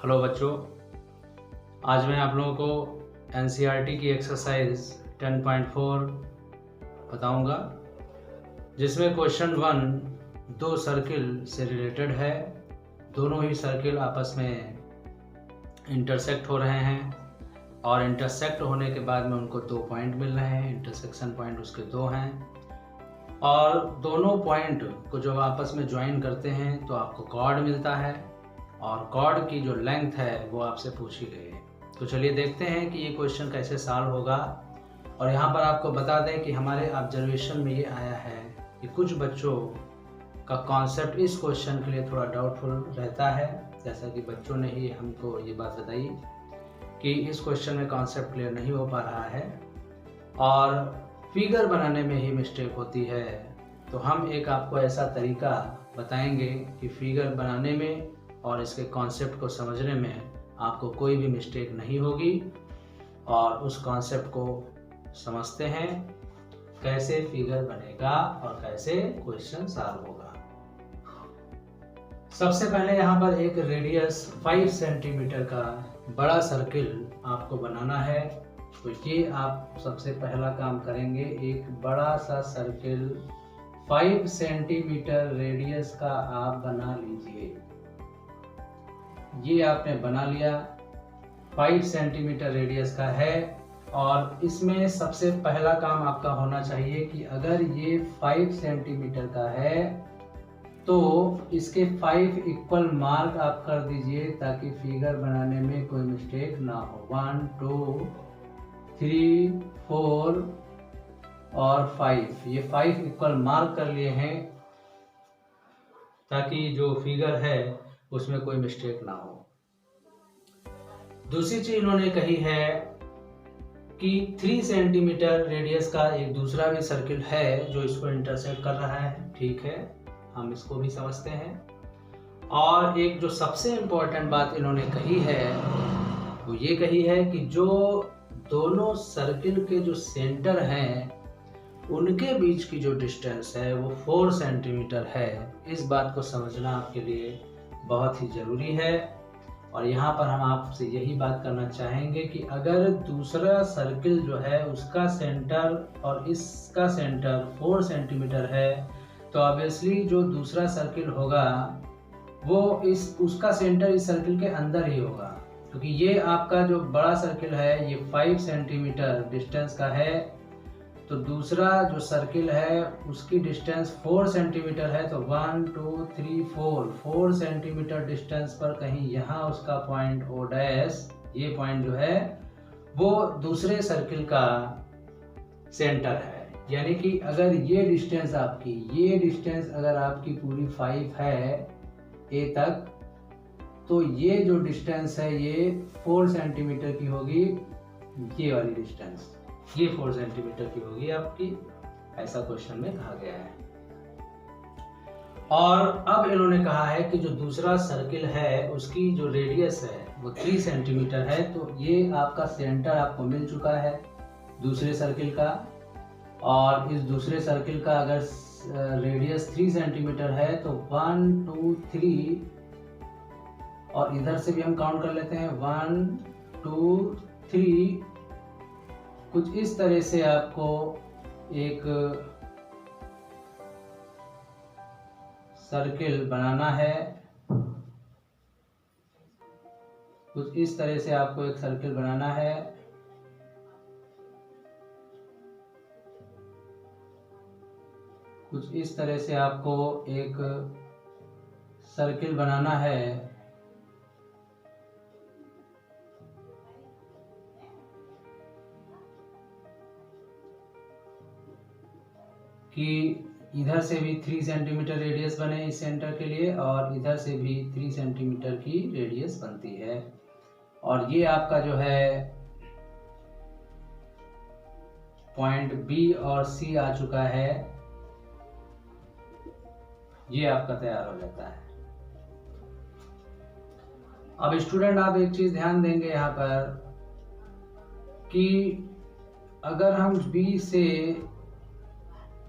Hello बच्चों, आज मैं आप लोगों को एनसीईआरटी की एक्सरसाइज 10.4 बताऊंगा, जिसमें क्वेश्चन 1 दो सर्किल से रिलेटेड है। दोनों ही सर्किल आपस में इंटरसेक्ट हो रहे हैं और इंटरसेक्ट होने के बाद में उनको 2 पॉइंट मिल रहे हैं। इंटरसेक्शन पॉइंट उसके 2 हैं और दोनों पॉइंट को जब आपस में ज्वाइन करते हैं तो आपको कॉर्ड मिलता है और कॉर्ड की जो लेंथ है वो आपसे पूछी गई है। तो चलिए देखते हैं कि ये क्वेश्चन कैसे सॉल्व होगा। और यहाँ पर आपको बता दें कि हमारे ऑब्जर्वेशन में ये आया है कि कुछ बच्चों का कॉन्सेप्ट इस क्वेश्चन के लिए थोड़ा डाउटफुल रहता है। जैसा कि बच्चों ने ही हमको ये बात बताई कि इस क्वेश्चन में कॉन्सेप्ट क्लियर नहीं हो पा रहा है और फिगर बनाने में ही मिस्टेक होती है। तो हम एक आपको ऐसा तरीका बताएंगे कि फिगर बनाने में और इसके कॉन्सेप्ट को समझने में आपको कोई भी मिस्टेक नहीं होगी। और उस कॉन्सेप्ट को समझते हैं कैसे फिगर बनेगा और कैसे क्वेश्चन सॉल्व होगा। सबसे पहले यहाँ पर एक रेडियस 5 सेंटीमीटर का बड़ा सर्किल आपको बनाना है। तो ये आप सबसे पहला काम करेंगे, एक बड़ा सा सर्किल 5 सेंटीमीटर रेडियस का आप बना लीजिए। ये आपने बना लिया, 5 सेंटीमीटर रेडियस का है। और इसमें सबसे पहला काम आपका होना चाहिए कि अगर ये 5 सेंटीमीटर का है तो इसके 5 इक्वल मार्क आप कर दीजिए ताकि फिगर बनाने में कोई मिस्टेक ना हो। 1 2 3 4 और 5, ये 5 इक्वल मार्क कर लिए हैं ताकि जो फिगर है उसमें कोई मिस्टेक ना हो। दूसरी चीज इन्होंने कही है कि 3 सेंटीमीटर रेडियस का एक दूसरा भी सर्किल है जो इसको इंटरसेक्ट कर रहा है। ठीक है, हम इसको भी समझते हैं। और एक जो सबसे इम्पोर्टेंट बात इन्होंने कही है वो ये कही है कि जो दोनों सर्किल के जो सेंटर हैं उनके बीच की जो डिस्टेंस है वो 4 सेंटीमीटर है। इस बात को समझना आपके लिए बहुत ही ज़रूरी है। और यहाँ पर हम आपसे यही बात करना चाहेंगे कि अगर दूसरा सर्किल जो है उसका सेंटर और इसका सेंटर 4 सेंटीमीटर है तो ऑब्वियसली जो दूसरा सर्किल होगा वो उसका सेंटर इस सर्किल के अंदर ही होगा, क्योंकि ये आपका जो बड़ा सर्किल है ये 5 सेंटीमीटर डिस्टेंस का है। तो दूसरा जो सर्किल है उसकी डिस्टेंस 4 सेंटीमीटर है। तो 1 2 3 4 सेंटीमीटर डिस्टेंस पर कहीं यहाँ उसका पॉइंट ओ डैश, ये पॉइंट जो है वो दूसरे सर्किल का सेंटर है। यानी कि अगर ये डिस्टेंस अगर आपकी पूरी 5 है ए तक, तो ये जो डिस्टेंस है ये 4 सेंटीमीटर की होगी। ये वाली डिस्टेंस ये 4 सेंटीमीटर की होगी आपकी, ऐसा क्वेश्चन में कहा गया है। और अब इन्होंने कहा है कि जो दूसरा सर्किल है उसकी जो रेडियस है वो 3 सेंटीमीटर है। तो ये आपका सेंटर आपको मिल चुका है दूसरे सर्किल का। और इस दूसरे सर्किल का अगर रेडियस 3 सेंटीमीटर है तो 1 2 3, और इधर से भी हम काउंट कर लेते हैं 1 2 3। कुछ इस तरह से आपको एक सर्किल बनाना है। कुछ इस तरह से आपको एक सर्किल बनाना है। कुछ इस तरह से आपको एक सर्किल बनाना है कि इधर से भी 3 सेंटीमीटर रेडियस बने इस सेंटर के लिए और इधर से भी 3 सेंटीमीटर की रेडियस बनती है। और ये आपका जो है पॉइंट बी और सी आ चुका है, ये आपका तैयार हो जाता है। अब स्टूडेंट आप एक चीज ध्यान देंगे यहाँ पर कि अगर हम बी से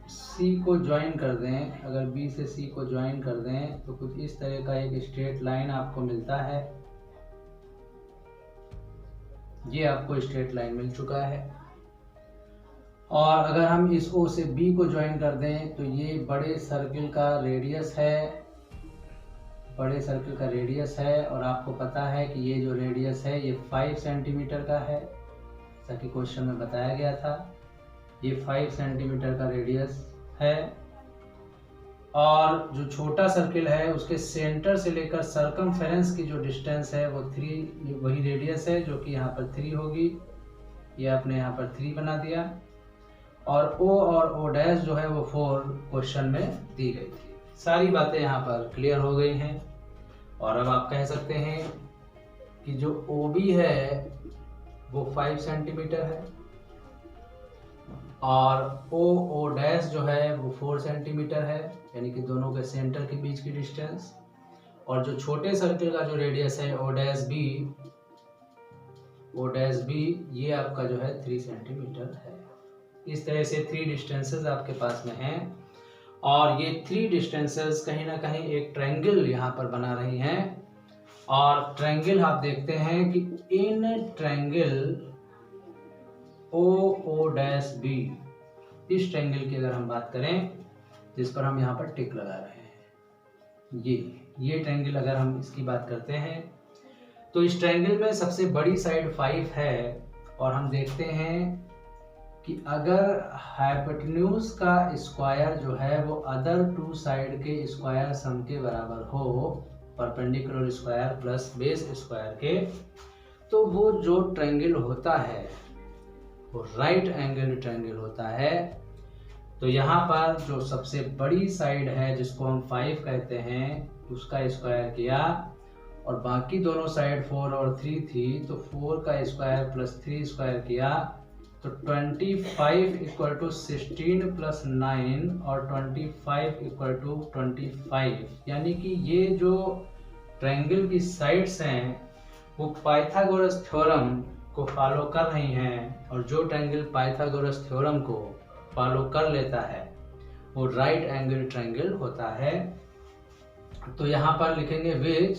सी को ज्वाइन कर दें, अगर बी से सी को ज्वाइन कर दें तो कुछ इस तरह का एक स्ट्रेट लाइन आपको मिलता है। ये आपको स्ट्रेट लाइन मिल चुका है। और अगर हम इस O से B को ज्वाइन कर दें तो ये बड़े सर्किल का रेडियस है, बड़े सर्किल का रेडियस है। और आपको पता है कि ये जो रेडियस है ये 5 सेंटीमीटर का है, जैसा कि क्वेश्चन में बताया गया था। ये 5 सेंटीमीटर का रेडियस है। और जो छोटा सर्किल है उसके सेंटर से लेकर सर्कमफेरेंस की जो डिस्टेंस है वो 3, वही रेडियस है जो कि यहाँ पर 3 होगी। ये आपने यहाँ पर 3 बना दिया। और O और O' जो है वो 4 क्वेश्चन में दी गई थी। सारी बातें यहाँ पर क्लियर हो गई हैं। और अब आप कह सकते हैं कि जो OB है वो 5 सेंटीमीटर है और O' जो है वो 4 सेंटीमीटर है, यानी कि दोनों के सेंटर के बीच की डिस्टेंस। और जो छोटे सर्किल का जो रेडियस है O' ये आपका जो है 3 सेंटीमीटर है। इस तरह से 3 डिस्टेंसेस आपके पास में हैं। और ये 3 डिस्टेंसेस कहीं ना कहीं एक ट्रायंगल यहाँ पर बना रही हैं। और ट्रायंगल आप देखते हैं कि इन ट्रायंगल OO'B, इस ट्रायंगल की अगर हम बात करें जिस पर हम यहाँ पर टिक लगा रहे हैं, ये ट्रायंगल अगर हम इसकी बात करते हैं तो इस ट्रायंगल में सबसे बड़ी साइड 5 है। और हम देखते हैं कि अगर हाइपोटेन्यूज का स्क्वायर जो है वो अदर 2 साइड के स्क्वायर सम के बराबर हो, perpendicular square plus base square के, तो वो जो ट्रायंगल होता है वो राइट एंगल ट्रायंगल होता है। तो यहाँ पर जो सबसे बड़ी साइड है जिसको हम 5 कहते हैं उसका स्क्वायर किया और बाकी दोनों साइड 4 और 3 थी, तो 4 का स्क्वायर प्लस 3 स्क्वायर किया तो 25 इक्वल टू 16 प्लस 9 और 25 इक्वल टू 25। यानी कि ये जो ट्रायंगल की साइड्स हैं वो पाइथागोरस थ्योरम को फॉलो कर रही हैं। और जो ट्रायंगल पाइथागोरस थ्योरम को फॉलो कर लेता है वो राइट एंगल ट्रायंगल होता है। तो यहाँ पर लिखेंगे विच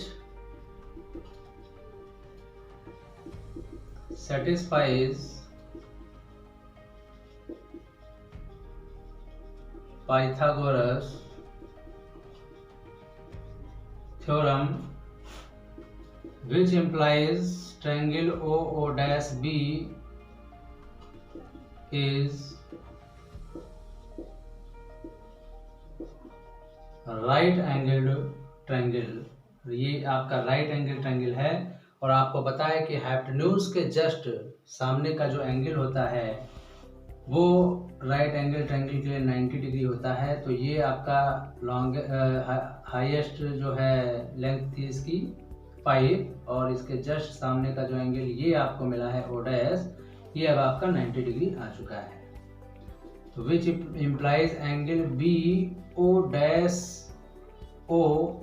satisfies Pythagoras theorem, which implies triangle OO'B is right angled triangle. ये आपका राइट एंगल ट्रायंगल है। और आपको पता है कि हाइपोटेन्यूज के जस्ट सामने का जो एंगल होता है वो राइट एंगल ट्रायंगल के लिए 90 डिग्री होता है। तो ये आपका लॉन्ग हाईएस्ट जो है लेंथ थी इसकी 5 और इसके जस्ट सामने का जो एंगल ये आपको मिला है O', ये अब आपका 90 डिग्री आ चुका है। तो which implies angle BO'O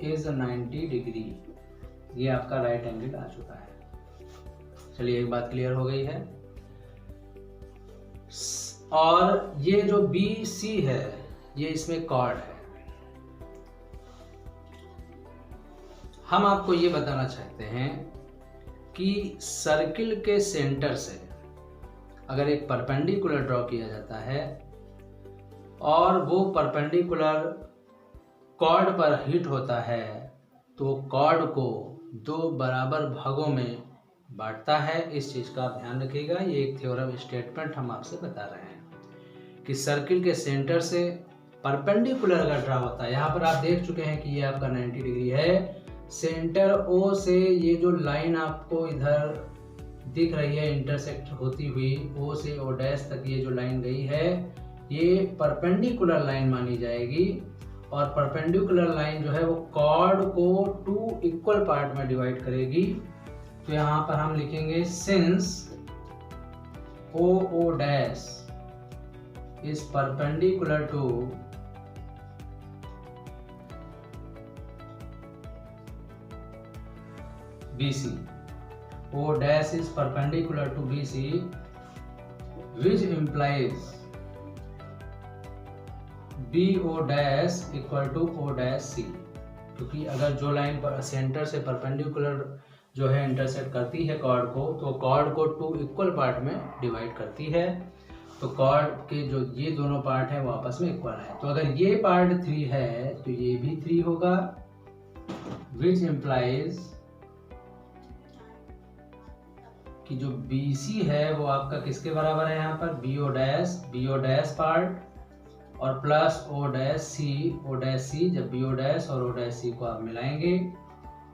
is 90 degree, ये आपका राइट एंगल आ चुका है। चलिए एक बात क्लियर हो गई है। और ये जो BC है ये इसमें कॉर्ड है। हम आपको ये बताना चाहते हैं कि सर्किल के सेंटर से अगर एक परपेंडिकुलर ड्रॉ किया जाता है और वो परपेंडिकुलर कॉर्ड पर हिट होता है तो कॉर्ड को 2 बराबर भागों में बांटता है। इस चीज का ध्यान रखिएगा। ये एक थ्योरम स्टेटमेंट हम आपसे बता रहे हैं कि सर्किल के सेंटर से परपेंडिकुलर अगर ड्रॉ होता है, यहाँ पर आप देख चुके हैं कि ये आपका 90 डिग्री है। सेंटर O से ये जो लाइन आपको इधर दिख रही है इंटरसेक्ट होती हुई O से O' तक ये जो लाइन गई है ये परपेंडिकुलर लाइन मानी जाएगी। और परपेंडिकुलर लाइन जो है वो कॉर्ड को 2 इक्वल पार्ट में डिवाइड करेगी। तो यहाँ पर हम लिखेंगे since OO' is perpendicular to BC, O' is perpendicular to BC, which implies BO' equal to O' C। क्योंकि अगर जो लाइन पर सेंटर से परपेंडिकुलर जो है इंटरसेक्ट करती है कॉर्ड को, तो कॉर्ड को 2 इक्वल पार्ट में डिवाइड करती है। तो कॉर्ड के जो ये दोनों पार्ट हैं वो आपस में इक्वल है। तो अगर ये पार्ट 3 है तो ये भी 3 होगा, विच इम्प्लाइज कि जो BC है वो आपका किसके बराबर है, यहाँ पर BO डैश पार्ट और प्लस O डैश C। जब BO डैश और O डैश C को आप मिलाएंगे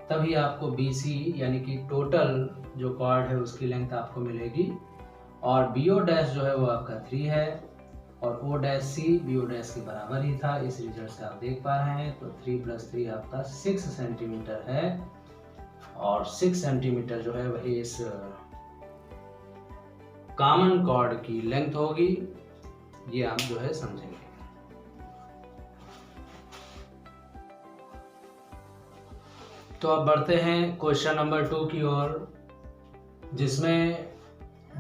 तभी आपको BC यानी कि टोटल जो कॉर्ड है उसकी लेंथ आपको मिलेगी। और BO डैश जो है वो आपका 3 है और O dash C BO dash के बराबर ही था, इस रिजल्ट से आप देख पा रहे हैं। तो 3 + 3 आपका 6 सेंटीमीटर है और 6 सेंटीमीटर जो है वही इस कॉमन कॉर्ड की लेंथ होगी, ये आप जो है समझेंगे। तो अब बढ़ते हैं क्वेश्चन नंबर 2 की ओर, जिसमें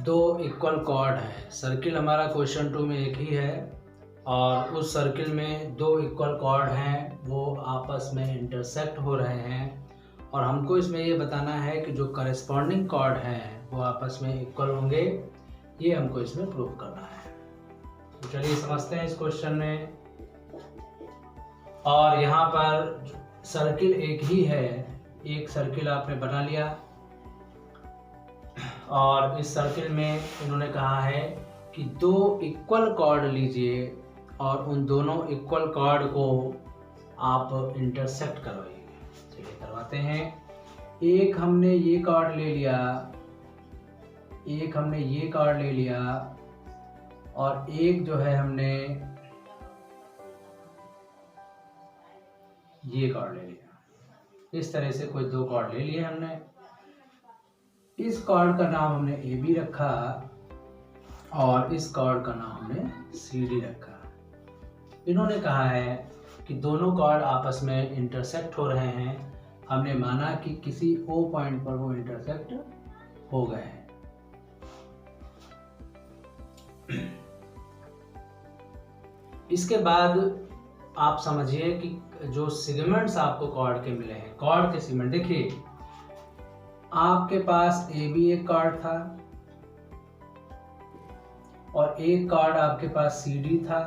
2 इक्वल कॉर्ड है। सर्किल हमारा क्वेश्चन 2 में एक ही है और उस सर्किल में 2 इक्वल कॉर्ड हैं, वो आपस में इंटरसेक्ट हो रहे हैं और हमको इसमें ये बताना है कि जो करस्पॉन्डिंग कॉर्ड हैं वो आपस में इक्वल होंगे, ये हमको इसमें प्रूव करना है। तो चलिए समझते हैं इस क्वेश्चन में। और यहाँ पर सर्किल एक ही है, एक सर्किल आपने बना लिया और इस सर्किल में इन्होंने कहा है कि 2 इक्वल कॉर्ड लीजिए और उन दोनों इक्वल कॉर्ड को आप इंटरसेक्ट करवाइए। चलिए करवाते हैं। एक हमने ये कॉर्ड ले लिया, एक हमने ये कॉर्ड ले लिया और एक जो है हमने ये कॉर्ड ले लिया। इस तरह से कोई 2 कॉर्ड ले लिए हमने। इस कॉर्ड का नाम हमने AB रखा और इस कॉर्ड का नाम हमने CD रखा। इन्होंने कहा है कि दोनों कॉर्ड आपस में इंटरसेक्ट हो रहे हैं। हमने माना कि किसी O पॉइंट पर वो इंटरसेक्ट हो गए हैं। इसके बाद आप समझिए कि जो सेगमेंट्स आपको कॉर्ड के मिले हैं, कॉर्ड के सेगमेंट देखिए, आपके पास AB एक कॉर्ड था और एक कॉर्ड आपके पास CD था।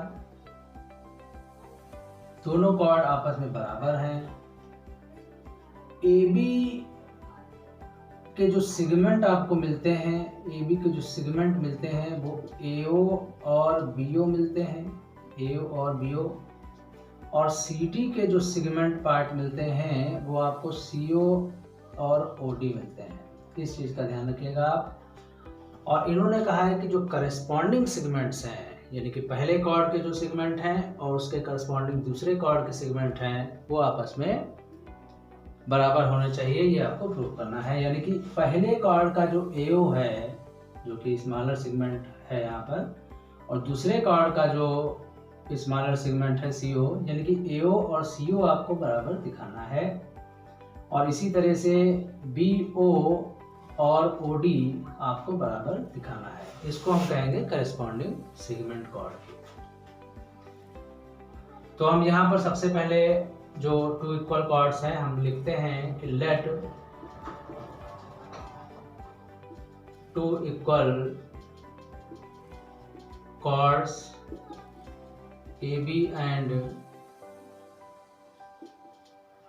दोनों कॉर्ड आपस में बराबर हैं। AB के जो सेगमेंट आपको मिलते हैं, AB के जो सेगमेंट मिलते हैं वो AO और BO मिलते हैं, AO और BO। और CD के जो सेगमेंट पार्ट मिलते हैं वो आपको CO और OD मिलते हैं। इस चीज़ का ध्यान रखिएगा आप। और इन्होंने कहा है कि जो करस्पॉन्डिंग सेगमेंट्स हैं, यानी कि पहले कॉर्ड के जो सेगमेंट हैं और उसके करस्पॉन्डिंग दूसरे कॉर्ड के सेगमेंट हैं, वो आपस में बराबर होने चाहिए। ये आपको प्रूव करना है। यानी कि पहले कॉर्ड का जो AO है, जो कि स्मॉलर सेगमेंट है यहाँ पर, और दूसरे कॉर्ड का जो स्मॉलर सेगमेंट है CO, यानी कि AO और CO आपको बराबर दिखाना है। और इसी तरह से BO और OD आपको बराबर दिखाना है। इसको हम कहेंगे करस्पॉन्डिंग सेगमेंट कॉर्ड। तो हम यहाँ पर सबसे पहले जो 2 इक्वल कॉर्ड्स हैं हम लिखते हैं कि let 2 equal chords AB and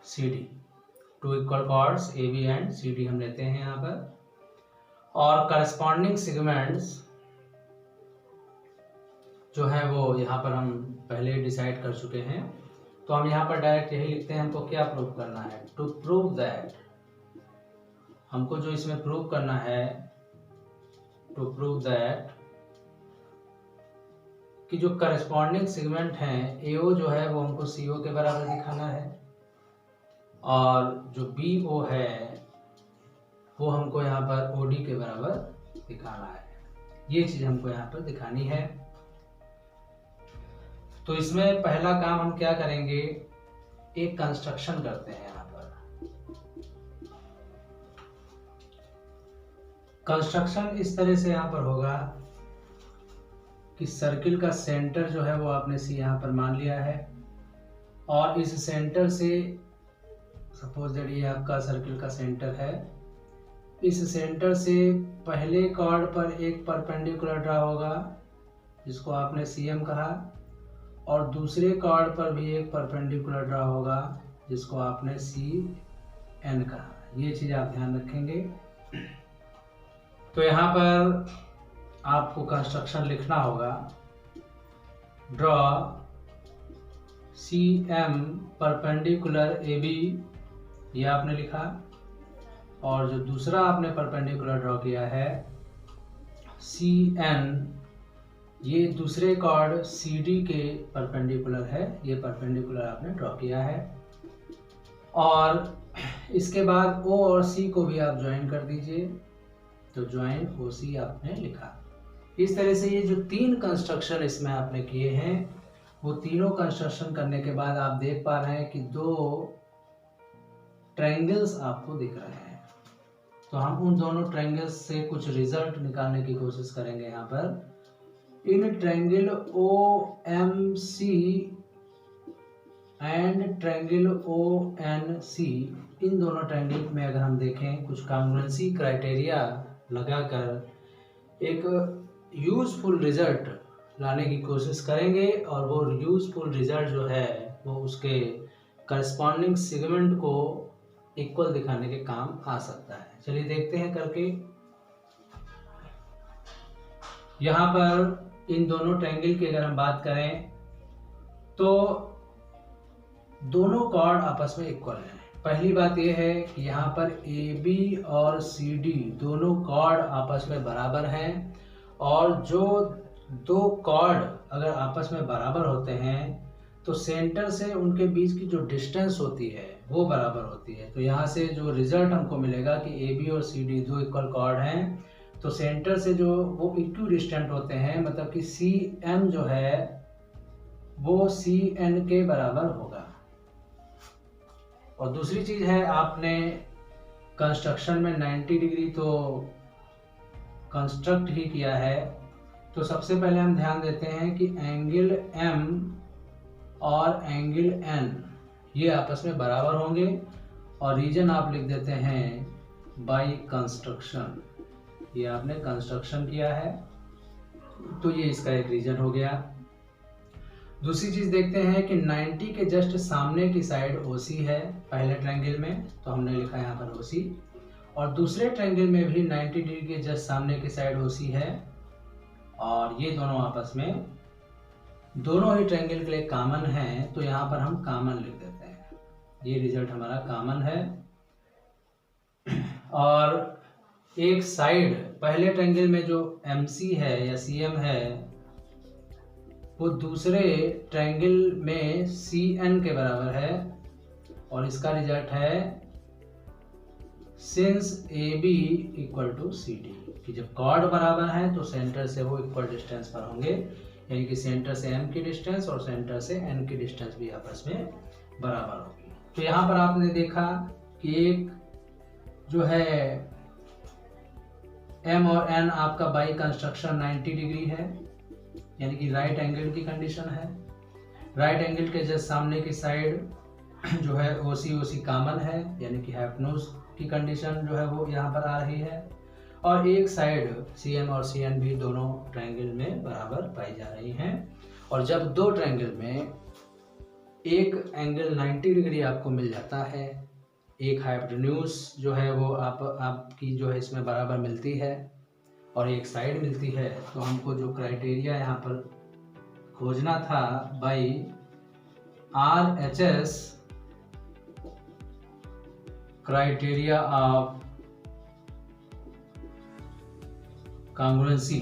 CD, 2 equal chords AB and CD हम लेते हैं यहाँ पर। और करस्पॉन्डिंग सेगमेंट्स जो है वो यहाँ पर हम पहले डिसाइड कर चुके हैं। तो हम यहाँ पर डायरेक्ट यही लिखते हैं। हमको क्या प्रूव करना है? टू प्रूव दैट, हमको जो इसमें प्रूव करना है, टू प्रूव दैट कि जो करस्पॉन्डिंग सेगमेंट हैं AO जो है वो हमको CO के बराबर दिखाना है और जो BO है वो हमको यहाँ पर OD के बराबर दिखाना है। ये चीज़ हमको यहाँ पर दिखानी है। तो इसमें पहला काम हम क्या करेंगे, एक कंस्ट्रक्शन करते हैं। यहाँ पर कंस्ट्रक्शन इस तरह से यहाँ पर होगा कि सर्किल का सेंटर जो है वो आपने C यहाँ पर मान लिया है और इस सेंटर से, सपोज दैट ये आपका सर्किल का सेंटर है, इस सेंटर से पहले कॉर्ड पर एक परपेंडिकुलर ड्रा होगा जिसको आपने CM कहा, और दूसरे कॉर्ड पर भी एक परपेंडिकुलर ड्रा होगा जिसको आपने CN कहा। ये चीज़ आप ध्यान रखेंगे। तो यहाँ पर आपको कंस्ट्रक्शन लिखना होगा, ड्रॉ CM परपेंडिकुलर AB, ये आपने लिखा, और जो दूसरा आपने परपेंडिकुलर ड्रॉ किया है CN, ये दूसरे कॉर्ड CD के परपेंडिकुलर है, ये परपेंडिकुलर आपने ड्रॉ किया है। और इसके बाद O और C को भी आप ज्वाइन कर दीजिए, तो ज्वाइन OC आपने लिखा। इस तरह से ये जो 3 कंस्ट्रक्शन इसमें आपने किए हैं, वो तीनों कंस्ट्रक्शन करने के बाद आप देख पा रहे हैं कि 2 ट्रायंगल्स आपको दिख रहे हैं। तो हम उन दोनों ट्रायंगल्स से कुछ रिजल्ट निकालने की कोशिश करेंगे। यहाँ पर in triangle OMC and triangle ONC, इन दोनों ट्रायंगल में अगर हम देखें कुछ कांग्रुएंसी क्राइटेरिया लगाकर एक यूजफुल रिजल्ट लाने की कोशिश करेंगे, और वो यूजफुल रिजल्ट जो है वो उसके करस्पॉन्डिंग सेगमेंट को इक्वल दिखाने के काम आ सकता है। चलिए देखते हैं करके। यहाँ पर इन दोनों ट्रायंगल की अगर हम बात करें तो दोनों कॉर्ड आपस में इक्वल हैं। पहली बात यह है कि यहाँ पर AB और CD दोनों कॉर्ड आपस में बराबर हैं, और जो 2 कॉर्ड अगर आपस में बराबर होते हैं तो सेंटर से उनके बीच की जो डिस्टेंस होती है वो बराबर होती है। तो यहाँ से जो रिजल्ट हमको मिलेगा कि AB और CD 2 इक्वल कॉर्ड हैं, तो सेंटर से जो वो इक्वी डिस्टेंट होते हैं, मतलब कि CM जो है वो CN के बराबर होगा। और दूसरी चीज है, आपने कंस्ट्रक्शन में 90 डिग्री तो कंस्ट्रक्ट ही किया है, तो सबसे पहले हम ध्यान देते हैं कि एंगल M और एंगल N ये आपस में बराबर होंगे, और रीजन आप लिख देते हैं बाय कंस्ट्रक्शन। ये आपने कंस्ट्रक्शन किया है, तो ये इसका एक रीजन हो गया। दूसरी चीज देखते हैं कि 90 के जस्ट सामने की साइड OC है पहले ट्रायंगल में, तो हमने लिखा है यहाँ पर OC, और दूसरे ट्रायंगल में भी 90 डिग्री के जस्ट सामने की साइड OC है, और ये दोनों आपस में दोनों ही ट्रायंगल के लिए कॉमन है, तो यहाँ पर हम कॉमन लिख देते हैं। ये रिजल्ट हमारा कॉमन है। और एक साइड पहले ट्रायंगल में जो MC है या CM है वो दूसरे ट्रायंगल में CN के बराबर है, और इसका रिजल्ट है since AB equal to CD, कि जब कॉर्ड बराबर हैं तो सेंटर से वो इक्वल डिस्टेंस पर होंगे, यानी कि सेंटर से M की डिस्टेंस और सेंटर से N की डिस्टेंस भी आपस में बराबर होगी। तो यहाँ पर आपने देखा कि एक जो है M और N आपका बाई कंस्ट्रक्शन 90 डिग्री है, यानी कि राइट एंगल की कंडीशन है। राइट एंगल के जस्ट सामने की साइड जो है OC कॉमन है, यानी कि हाइपोटेन्यूज की कंडीशन जो है वो यहाँ पर आ रही है, और एक साइड CM और CN भी दोनों ट्रायंगल में बराबर पाई जा रही हैं। और जब 2 ट्रायंगल में एक एंगल 90 डिग्री आपको मिल जाता है, एक हाइपोटेन्यूज जो है वो आपकी जो है इसमें बराबर मिलती है, और एक साइड मिलती है, तो हमको जो क्राइटेरिया यहाँ पर खोजना था by RHS criteria of congruency,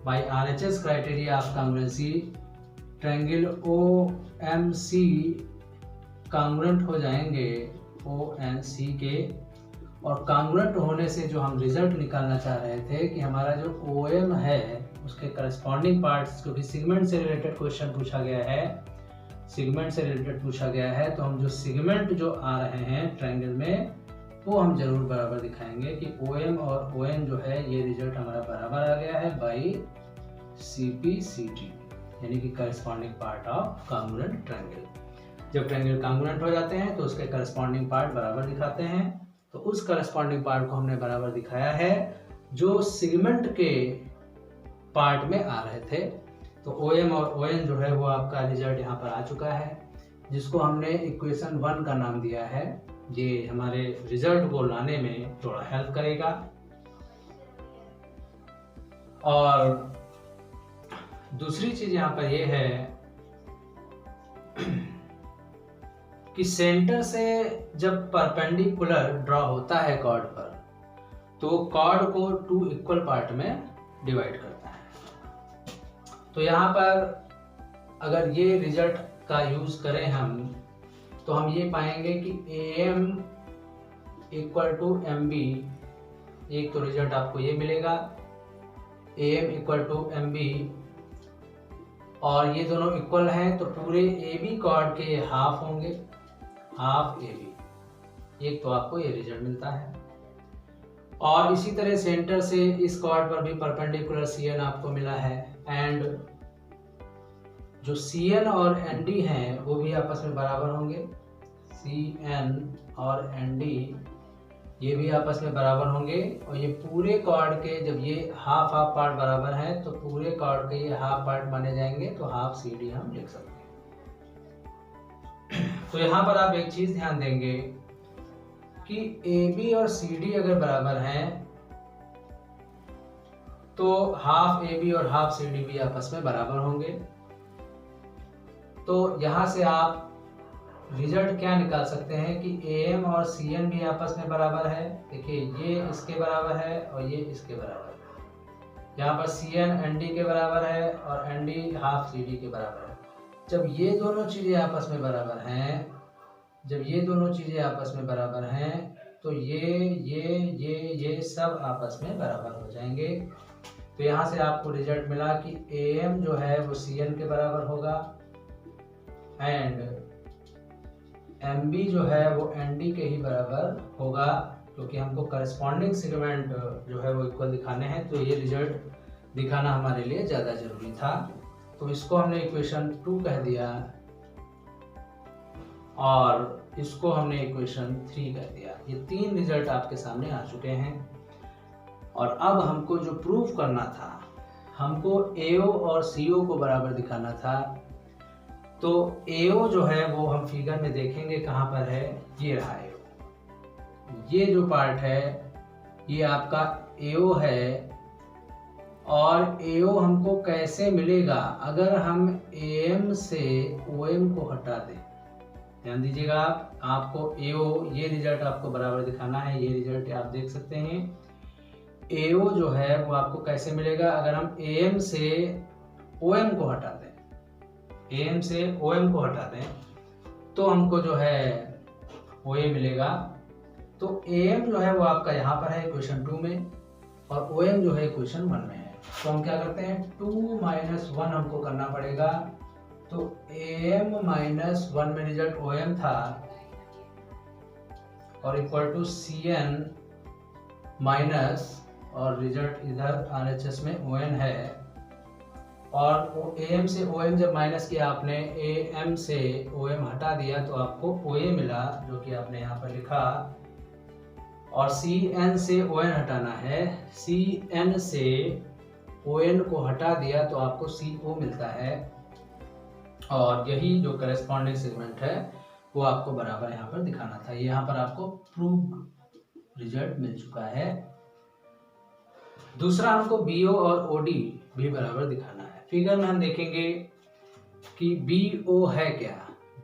by RHS criteria of congruency triangle OMC congruent हो जाएंगे ONC के, और कांग्रुएंट होने से जो हम रिजल्ट निकालना चाह रहे थे कि हमारा जो OM है उसके करस्पॉन्डिंग पार्ट्स, क्योंकि सेगमेंट से रिलेटेड क्वेश्चन पूछा गया है, सेगमेंट से रिलेटेड पूछा गया है, तो हम जो सेगमेंट जो आ रहे हैं ट्रायंगल में वो हम जरूर बराबर दिखाएंगे कि OM और ON जो है ये रिजल्ट हमारा बराबर आ गया है बाई CPCT, यानी कि corresponding part of congruent triangle. जब ट्रायंगल कांग्रुएंट हो जाते हैं तो उसके करस्पॉन्डिंग पार्ट बराबर दिखाते हैं, तो उस करस्पॉन्डिंग पार्ट को हमने बराबर दिखाया है जो सेगमेंट के पार्ट में आ रहे थे। तो OM और ON जो है वो आपका रिजल्ट यहाँ पर आ चुका है, जिसको हमने इक्वेशन 1 का नाम दिया है। ये हमारे रिजल्ट को लाने में थोड़ा हेल्प करेगा। और दूसरी चीज यहाँ पर ये है कि सेंटर से जब परपेंडिकुलर ड्रॉ होता है कॉर्ड पर, तो कॉर्ड को 2 इक्वल पार्ट में डिवाइड करता है। तो यहाँ पर अगर ये रिजल्ट का यूज करें हम, तो हम ये पाएंगे कि AM इक्वल टू MB, एक तो रिजल्ट आपको ये मिलेगा AM इक्वल टू MB, और ये दोनों इक्वल हैं तो पूरे AB कॉर्ड के हाफ होंगे, हाफ AB, एक तो आपको ये रिजल्ट मिलता है। और इसी तरह सेंटर से इस कॉर्ड पर भी परपेंडिकुलर CN आपको मिला है, एंड जो CN और ND हैं वो भी आपस में बराबर होंगे। CN और ND ये भी आपस में बराबर होंगे, और ये पूरे कॉर्ड के जब ये हाफ हाफ पार्ट बराबर हैं तो पूरे कॉर्ड के ये हाफ पार्ट माने जाएंगे, तो हाफ CD हम लिख सकते हैं। तो यहाँ पर आप एक चीज ध्यान देंगे कि AB और CD अगर बराबर हैं तो हाफ AB और हाफ CD भी आपस में बराबर होंगे। तो यहाँ से आप रिजल्ट क्या निकाल सकते हैं कि AM और CN भी आपस में बराबर है। देखिए ये इसके बराबर है और ये इसके बराबर है। यहाँ पर CN ND के बराबर है और ND हाफ CD के बराबर है। जब ये दोनों चीजें आपस में बराबर हैं, जब ये दोनों चीजें आपस में बराबर हैं, तो ये सब आपस में बराबर हो जाएंगे। तो यहाँ से आपको रिजल्ट मिला कि AM जो है वो CN के बराबर होगा, एंड MB जो है वो ND के ही बराबर होगा, क्योंकि हमको करस्पॉन्डिंग सेगमेंट जो है वो इक्वल दिखाने हैं। तो ये रिजल्ट दिखाना हमारे लिए ज़्यादा जरूरी था, तो इसको हमने इक्वेशन 2 कह दिया और इसको हमने इक्वेशन 3 कह दिया। ये 3 रिजल्ट आपके सामने आ चुके हैं। और अब हमको जो प्रूफ करना था, हमको AO और CO को बराबर दिखाना था। तो AO जो है वो हम फिगर में देखेंगे कहाँ पर है, ये रहा AO। ये जो पार्ट है ये आपका AO है, और AO हमको कैसे मिलेगा अगर हम AM से OM को हटा दें। ध्यान दीजिएगा, आपको AO ये रिजल्ट आपको बराबर दिखाना है। ये रिजल्ट आप देख सकते हैं। AO जो है वो आपको कैसे मिलेगा अगर हम AM से OM को हटा दें। AM से OM को हटा दें तो हमको जो है OA मिलेगा। तो AM जो है वो आपका यहाँ पर है इक्वेशन 2 में, और OM जो है इक्वेशन 1 में है। तो हम क्या करते हैं, 2 - 1 हमको करना पड़ेगा। तो AM - 1 में रिजल्ट OM था, और इक्वल टू CN माइनस, और रिजल्ट इधर RHS में ON है। और AM से OM जब माइनस किया आपने, AM से OM हटा दिया तो आपको OA मिला, जो कि आपने यहाँ पर लिखा। और CN से ON हटाना है, CN से ON को हटा दिया तो आपको CO मिलता है। और यही जो करस्पॉन्डिंग सेगमेंट है वो आपको बराबर यहाँ पर दिखाना था। यहाँ पर आपको प्रूव रिजल्ट मिल चुका है। दूसरा हमको BO और OD भी बराबर दिखाना है। फिगर में हम देखेंगे कि BO है क्या।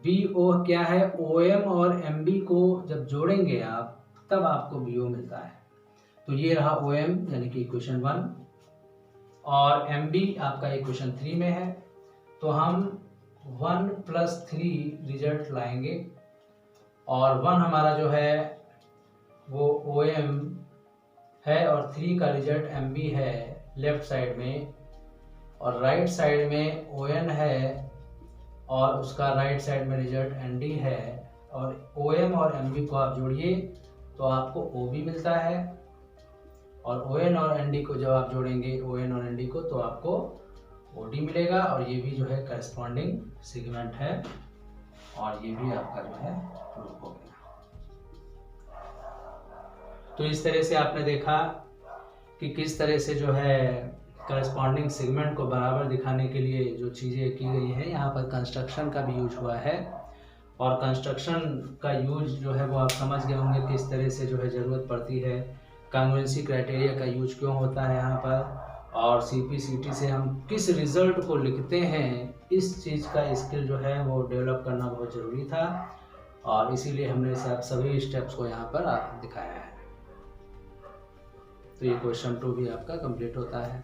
BO क्या है, OM और MB को जब जोड़ेंगे आप तब आपको BO मिलता है। तो ये रहा OM यानी कि इक्वेशन 1, और MB आपका इक्वेशन 3 में है। तो हम 1 + 3 रिजल्ट लाएंगे, और 1 हमारा जो है वो OM है, और 3 का रिजल्ट MB है लेफ्ट साइड में, और राइट साइड में ON है, और उसका राइट साइड में रिजल्ट ND है। और OM और MB को आप जोड़िए तो आपको OB मिलता है, और ON और ND को जब आप जोड़ेंगे ON और ND को तो आपको OD मिलेगा। और ये भी जो है करस्पॉन्डिंग सेगमेंट है, और ये भी आपका जो है प्रूफ हो गया। तो इस तरह से आपने देखा कि किस तरह से जो है करस्पॉन्डिंग सेगमेंट को बराबर दिखाने के लिए जो चीज़ें की गई हैं, यहाँ पर कंस्ट्रक्शन का भी यूज हुआ है। और कंस्ट्रक्शन का यूज जो है वो आप समझ गए होंगे किस तरह से जो है ज़रूरत पड़ती है, कांग्रुएंसी क्राइटेरिया का यूज क्यों होता है यहाँ पर, और CP/CT से हम किस रिजल्ट को लिखते हैं, इस चीज़ का स्किल जो है वो डेवलप करना बहुत ज़रूरी था। और इसीलिए हमने सभी स्टेप्स को यहाँ पर दिखाया है। तो ये क्वेश्चन 2 भी आपका कंप्लीट होता है।